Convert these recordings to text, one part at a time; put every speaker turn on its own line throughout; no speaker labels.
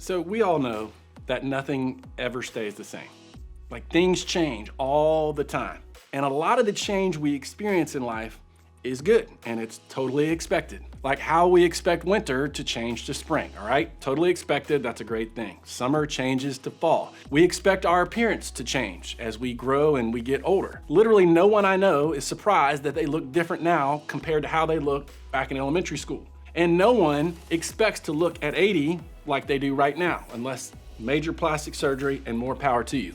So we all know that nothing ever stays the same. Like things change all the time. And a lot of the change we experience in life is good and it's totally expected. Like how we expect winter to change to spring, all right? Totally expected, that's a great thing. Summer changes to fall. We expect our appearance to change as we grow and we get older. Literally no one I know is surprised that they look different now compared to how they looked back in elementary school. And no one expects to look at 80 like they do right now, unless major plastic surgery and more power to you.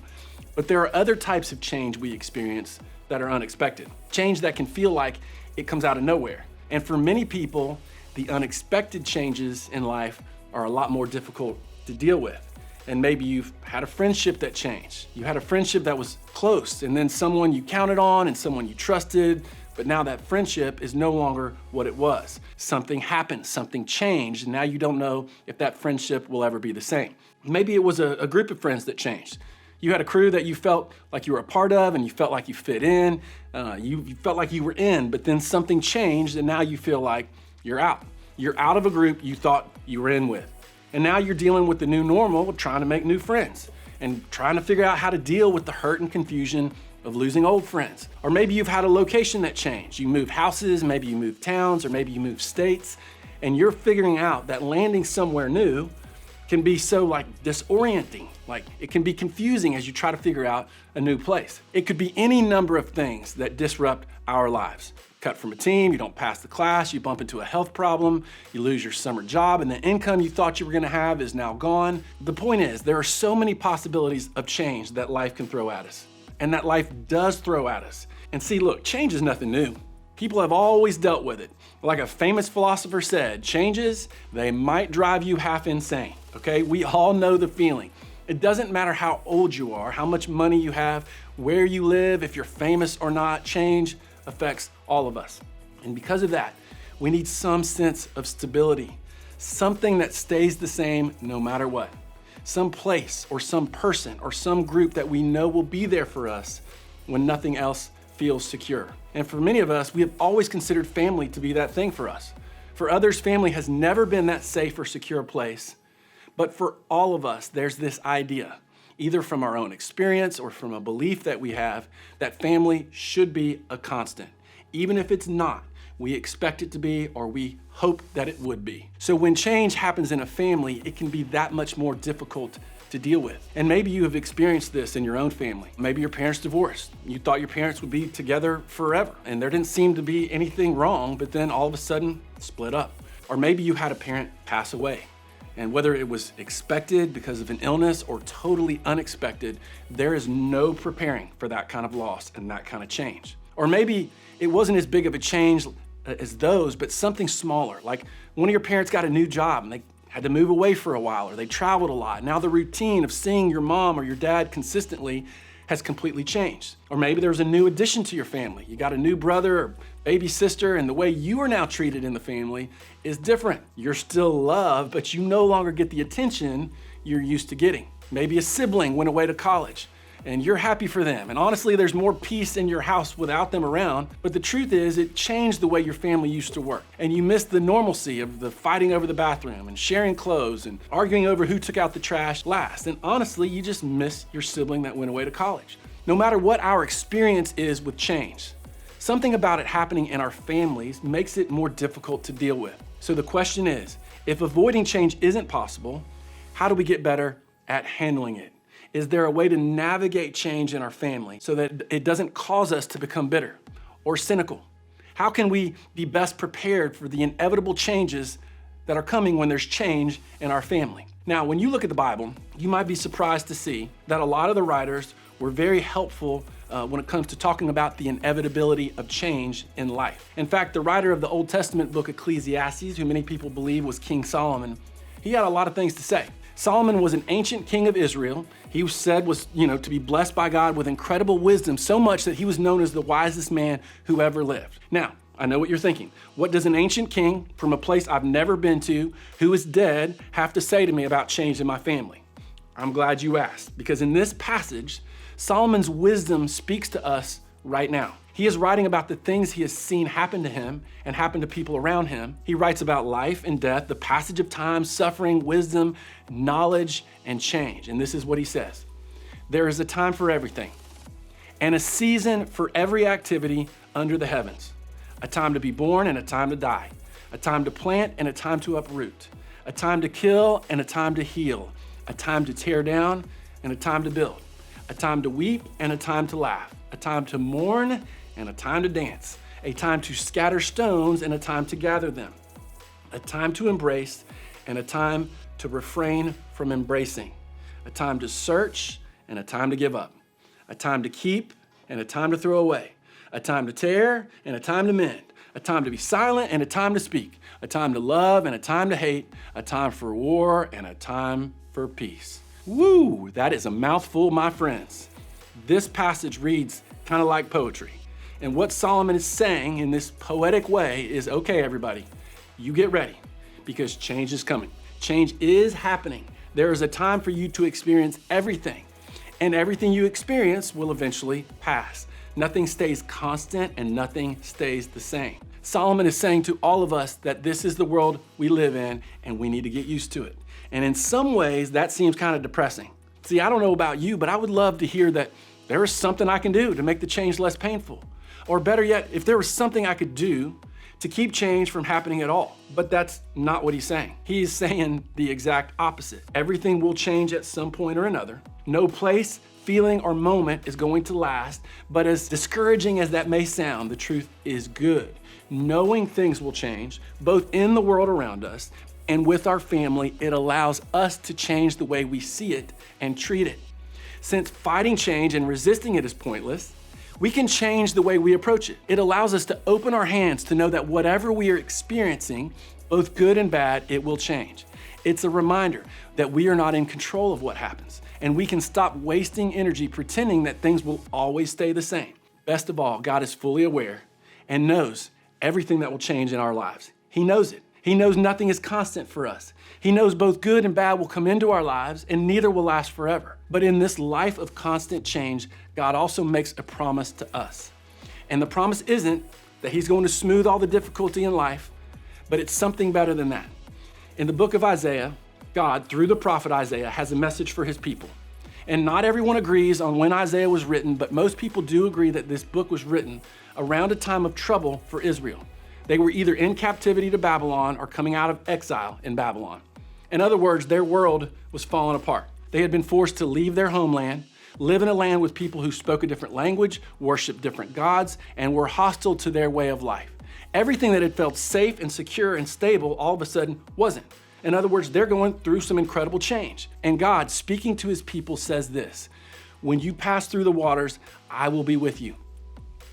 But there are other types of change we experience that are unexpected. Change that can feel like it comes out of nowhere. And for many people, the unexpected changes in life are a lot more difficult to deal with. And maybe you've had a friendship that changed. You had a friendship that was close, and then someone you counted on and someone you trusted, but now that friendship is no longer what it was. Something happened, something changed, and now you don't know if that friendship will ever be the same. Maybe it was a group of friends that changed. You had a crew that you felt like you were a part of and you felt like you fit in, you felt like you were in, but then something changed and now you feel like you're out. You're out of a group you thought you were in with. And now you're dealing with the new normal of trying to make new friends and trying to figure out how to deal with the hurt and confusion of losing old friends. Or maybe you've had a location that changed. You moved houses, maybe you moved towns, or maybe you moved states, and you're figuring out that landing somewhere new can be so disorienting. It can be confusing as you try to figure out a new place. It could be any number of things that disrupt our lives. Cut from a team, you don't pass the class, you bump into a health problem, you lose your summer job, and the income you thought you were gonna have is now gone. The point is, there are so many possibilities of change that life can throw at us, and that life does throw at us. And see, look, change is nothing new. People have always dealt with it. Like a famous philosopher said, changes, they might drive you half insane, okay? We all know the feeling. It doesn't matter how old you are, how much money you have, where you live, if you're famous or not, change affects all of us. And because of that, we need some sense of stability, something that stays the same no matter what. Some place or some person or some group that we know will be there for us when nothing else feels secure. And for many of us, we have always considered family to be that thing for us. For others, family has never been that safe or secure place. But for all of us, there's this idea, either from our own experience or from a belief that we have, that family should be a constant. Even if it's not, we expect it to be, or we hope that it would be. So when change happens in a family, it can be that much more difficult to deal with. And maybe you have experienced this in your own family. Maybe your parents divorced. You thought your parents would be together forever, and there didn't seem to be anything wrong, but then all of a sudden, split up. Or maybe you had a parent pass away. And whether it was expected because of an illness or totally unexpected, there is no preparing for that kind of loss and that kind of change. Or maybe it wasn't as big of a change as those, but something smaller, like one of your parents got a new job and they had to move away for a while, or they traveled a lot. Now the routine of seeing your mom or your dad consistently has completely changed. Or maybe there was a new addition to your family. You got a new brother or baby sister, and the way you are now treated in the family is different. You're still loved, but you no longer get the attention you're used to getting. Maybe a sibling went away to college, and you're happy for them. And honestly, there's more peace in your house without them around. But the truth is, it changed the way your family used to work. And you missed the normalcy of the fighting over the bathroom and sharing clothes and arguing over who took out the trash last. And honestly, you just miss your sibling that went away to college. No matter what our experience is with change, something about it happening in our families makes it more difficult to deal with. So the question is, if avoiding change isn't possible, how do we get better at handling it? Is there a way to navigate change in our family so that it doesn't cause us to become bitter or cynical? How can we be best prepared for the inevitable changes that are coming when there's change in our family? Now, when you look at the Bible, you might be surprised to see that a lot of the writers were very helpful when it comes to talking about the inevitability of change in life. In fact, the writer of the Old Testament book Ecclesiastes, who many people believe was King Solomon, he had a lot of things to say. Solomon was an ancient king of Israel. He was said to be blessed by God with incredible wisdom, so much that he was known as the wisest man who ever lived. Now, I know what you're thinking. What does an ancient king from a place I've never been to, who is dead, have to say to me about change in my family? I'm glad you asked, because in this passage, Solomon's wisdom speaks to us right now. He is writing about the things he has seen happen to him and happen to people around him. He writes about life and death, the passage of time, suffering, wisdom, knowledge, and change. And this is what he says. There is a time for everything and a season for every activity under the heavens. A time to be born and a time to die. A time to plant and a time to uproot. A time to kill and a time to heal. A time to tear down and a time to build. A time to weep and a time to laugh. A time to mourn and a time to dance. A time to scatter stones and a time to gather them. A time to embrace and a time to refrain from embracing. A time to search and a time to give up. A time to keep and a time to throw away. A time to tear and a time to mend. A time to be silent and a time to speak. A time to love and a time to hate. A time for war and a time for peace. Woo, that is a mouthful, my friends. This passage reads kind of like poetry. And what Solomon is saying in this poetic way is, okay, everybody, you get ready because change is coming. Change is happening. There is a time for you to experience everything, and everything you experience will eventually pass. Nothing stays constant and nothing stays the same. Solomon is saying to all of us that this is the world we live in and we need to get used to it. And in some ways, that seems kind of depressing. See, I don't know about you, but I would love to hear that there is something I can do to make the change less painful. Or better yet, if there was something I could do to keep change from happening at all. But that's not what he's saying. He's saying the exact opposite. Everything will change at some point or another. No place, feeling, or moment is going to last. But as discouraging as that may sound, the truth is good. Knowing things will change, both in the world around us and with our family, it allows us to change the way we see it and treat it. Since fighting change and resisting it is pointless, we can change the way we approach it. It allows us to open our hands to know that whatever we are experiencing, both good and bad, it will change. It's a reminder that we are not in control of what happens, and we can stop wasting energy pretending that things will always stay the same. Best of all, God is fully aware and knows everything that will change in our lives. He knows it. He knows nothing is constant for us. He knows both good and bad will come into our lives and neither will last forever. But in this life of constant change, God also makes a promise to us. And the promise isn't that he's going to smooth all the difficulty in life, but it's something better than that. In the book of Isaiah, God, through the prophet Isaiah, has a message for his people. And not everyone agrees on when Isaiah was written, but most people do agree that this book was written around a time of trouble for Israel. They were either in captivity to Babylon or coming out of exile in Babylon. In other words, their world was falling apart. They had been forced to leave their homeland, live in a land with people who spoke a different language, worshiped different gods, and were hostile to their way of life. Everything that had felt safe and secure and stable all of a sudden wasn't. In other words, they're going through some incredible change. And God, speaking to his people, says this: when you pass through the waters, I will be with you.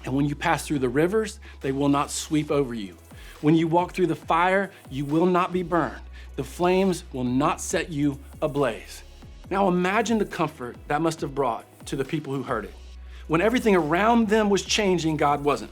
And when you pass through the rivers, they will not sweep over you. When you walk through the fire, you will not be burned. The flames will not set you ablaze. Now imagine the comfort that must have brought to the people who heard it. When everything around them was changing, God wasn't.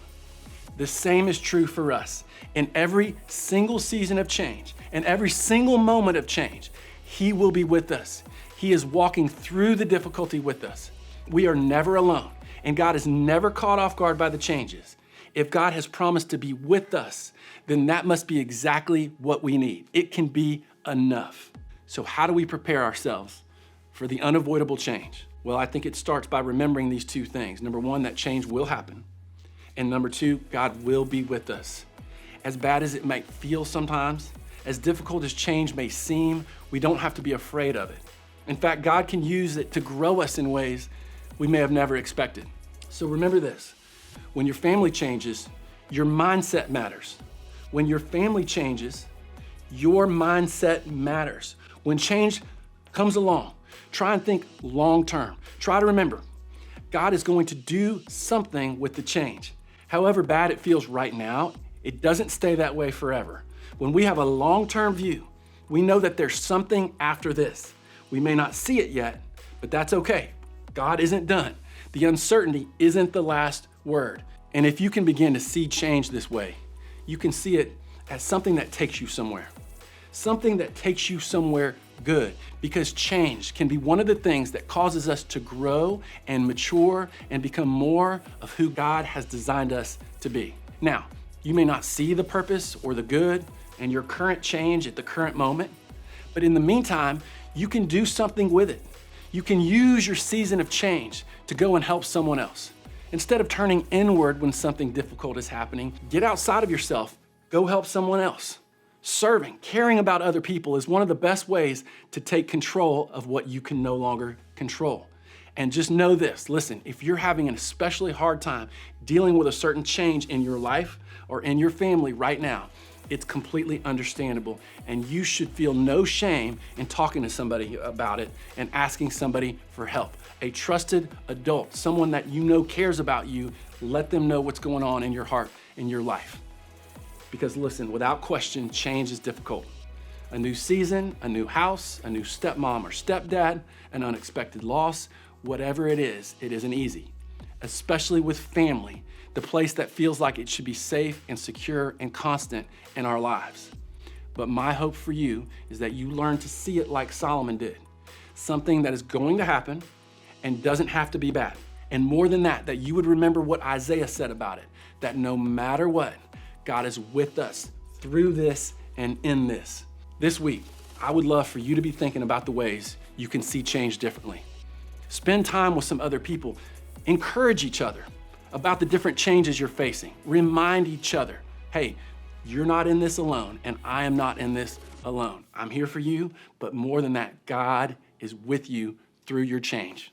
The same is true for us. In every single season of change, and every single moment of change, he will be with us. He is walking through the difficulty with us. We are never alone, and God is never caught off guard by the changes. If God has promised to be with us, then that must be exactly what we need. It can be enough. So how do we prepare ourselves for the unavoidable change? Well, I think it starts by remembering these two things. Number one, that change will happen. And number two, God will be with us. As bad as it might feel sometimes, as difficult as change may seem, we don't have to be afraid of it. In fact, God can use it to grow us in ways we may have never expected. So remember this: when your family changes, your mindset matters. When your family changes, your mindset matters. When change comes along, try and think long term. Try to remember, God is going to do something with the change. However bad it feels right now, it doesn't stay that way forever. When we have a long-term view, we know that there's something after this. We may not see it yet, but that's okay. God isn't done. The uncertainty isn't the last word. And if you can begin to see change this way, you can see it as something that takes you somewhere. Something that takes you somewhere good, because change can be one of the things that causes us to grow and mature and become more of who God has designed us to be. Now, you may not see the purpose or the good in your current change at the current moment, but in the meantime, you can do something with it. You can use your season of change to go and help someone else. Instead of turning inward when something difficult is happening, get outside of yourself, go help someone else. Serving, caring about other people is one of the best ways to take control of what you can no longer control. And just know this, listen, if you're having an especially hard time dealing with a certain change in your life or in your family right now, it's completely understandable, and you should feel no shame in talking to somebody about it and asking somebody for help. A trusted adult, someone that you know cares about you, let them know what's going on in your heart, in your life. Because listen, without question, change is difficult. A new season, a new house, a new stepmom or stepdad, an unexpected loss, whatever it isn't easy, especially with family, the place that feels like it should be safe and secure and constant in our lives. But my hope for you is that you learn to see it like Solomon did, something that is going to happen and doesn't have to be bad. And more than that, that you would remember what Isaiah said about it, that no matter what, God is with us through this and in this. This week, I would love for you to be thinking about the ways you can see change differently. Spend time with some other people. Encourage each other about the different changes you're facing. Remind each other, hey, you're not in this alone, and I am not in this alone. I'm here for you, but more than that, God is with you through your change.